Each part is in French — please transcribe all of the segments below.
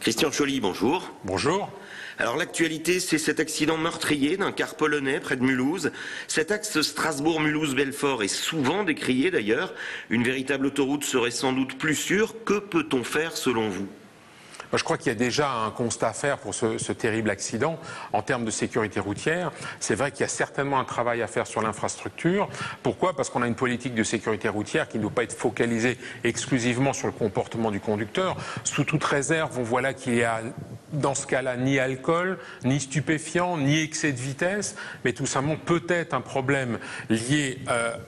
Christian Choly, bonjour. Bonjour. Alors l'actualité, c'est cet accident meurtrier d'un car polonais près de Mulhouse. Cet axe Strasbourg-Mulhouse-Belfort est souvent décrié d'ailleurs. Une véritable autoroute serait sans doute plus sûre. Que peut-on faire selon vous ? Je crois qu'il y a déjà un constat à faire pour ce terrible accident en termes de sécurité routière. C'est vrai qu'il y a certainement un travail à faire sur l'infrastructure. Pourquoi ? Parce qu'on a une politique de sécurité routière qui ne doit pas être focalisée exclusivement sur le comportement du conducteur. Sous toute réserve, on voit là qu'il y a dans ce cas-là ni alcool, ni stupéfiant, ni excès de vitesse, mais tout simplement peut-être un problème lié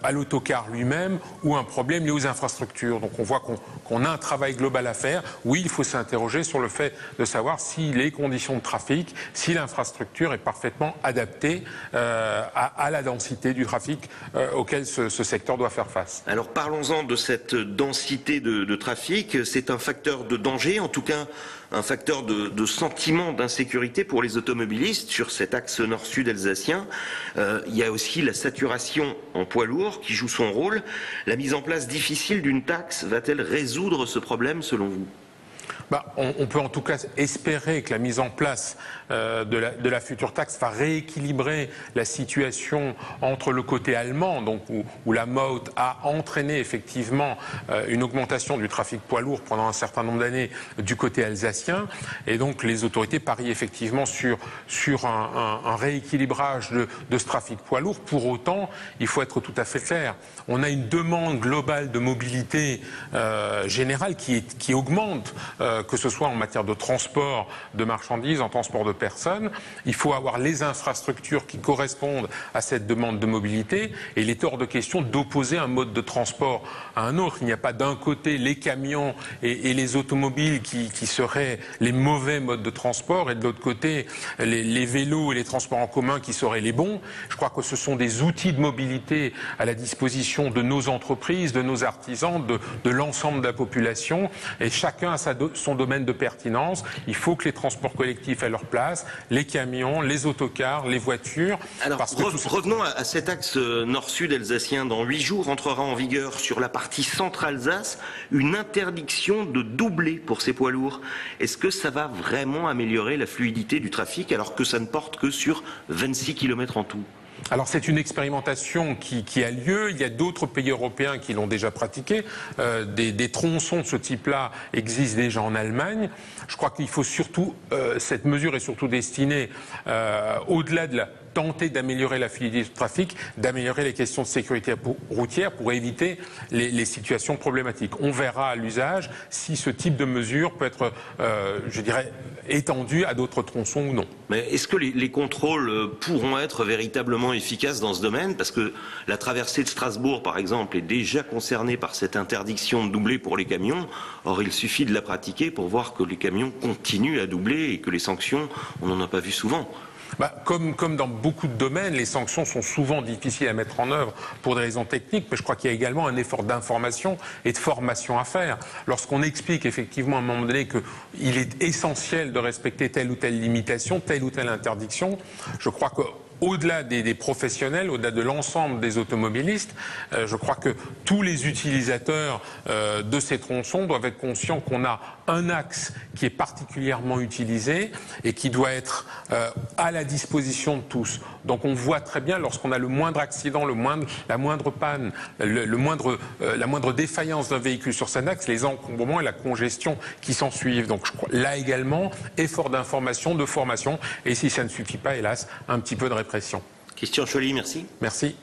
à l'autocar lui-même ou un problème lié aux infrastructures. Donc on voit qu'on a un travail global à faire. Oui, il faut s'interroger sur le fait de savoir si les conditions de trafic, si l'infrastructure est parfaitement adaptée à la densité du trafic auquel ce secteur doit faire face. Alors parlons-en de cette densité de trafic. C'est un facteur de danger, en tout cas un facteur de sentiment d'insécurité pour les automobilistes sur cet axe nord-sud alsacien. Il y a aussi la saturation en poids lourd qui joue son rôle. La mise en place difficile d'une taxe va-t-elle résoudre ce problème selon vous ? On peut en tout cas espérer que la mise en place de la future taxe va rééquilibrer la situation entre le côté allemand, donc où la Maut a entraîné effectivement une augmentation du trafic poids lourd pendant un certain nombre d'années du côté alsacien, et donc les autorités parient effectivement sur un rééquilibrage de ce trafic poids lourd. Pour autant, il faut être tout à fait clair, on a une demande globale de mobilité générale qui augmente, que ce soit en matière de transport de marchandises, en transport de personnes. Il faut avoir les infrastructures qui correspondent à cette demande de mobilité, et il est hors de question d'opposer un mode de transport à un autre. Il n'y a pas d'un côté les camions et les automobiles qui seraient les mauvais modes de transport, et de l'autre côté les vélos et les transports en commun qui seraient les bons. Je crois que ce sont des outils de mobilité à la disposition de nos entreprises, de nos artisans, de l'ensemble de la population, et chacun a son domaine de pertinence. Il faut que les transports collectifs aient leur place, les camions, les autocars, les voitures. Alors, revenons à cet axe nord-sud alsacien. Dans 8 jours, entrera en vigueur sur la partie centre-Alsace une interdiction de doubler pour ces poids lourds. Est-ce que ça va vraiment améliorer la fluidité du trafic alors que ça ne porte que sur 26 km en tout ? Alors c'est une expérimentation qui a lieu. Il y a d'autres pays européens qui l'ont déjà pratiqué. Des tronçons de ce type-là existent déjà en Allemagne. Je crois qu'il faut surtout, cette mesure est surtout destinée au-delà de tenter d'améliorer la fluidité du trafic, d'améliorer les questions de sécurité routière pour éviter les situations problématiques. On verra à l'usage si ce type de mesure peut être, je dirais, étendu à d'autres tronçons ou non. Mais est-ce que les contrôles pourront être véritablement efficaces dans ce domaine ? Parce que la traversée de Strasbourg, par exemple, est déjà concernée par cette interdiction de doubler pour les camions. Or, il suffit de la pratiquer pour voir que les camions continuent à doubler et que les sanctions, on n'en a pas vu souvent. Comme dans beaucoup de domaines, les sanctions sont souvent difficiles à mettre en œuvre pour des raisons techniques, mais je crois qu'il y a également un effort d'information et de formation à faire. Lorsqu'on explique effectivement à un moment donné qu'il est essentiel de respecter telle ou telle limitation, telle ou telle interdiction, je crois que au-delà des professionnels, au-delà de l'ensemble des automobilistes, je crois que tous les utilisateurs de ces tronçons doivent être conscients qu'on a un axe qui est particulièrement utilisé et qui doit être à la disposition de tous. Donc on voit très bien lorsqu'on a le moindre accident, la moindre panne, la moindre défaillance d'un véhicule sur cet axe, les encombrements et la congestion qui s'en suivent. Donc je crois, là également, effort d'information, de formation, et si ça ne suffit pas, hélas, un petit peu de répression. Christian Choly, merci. Merci.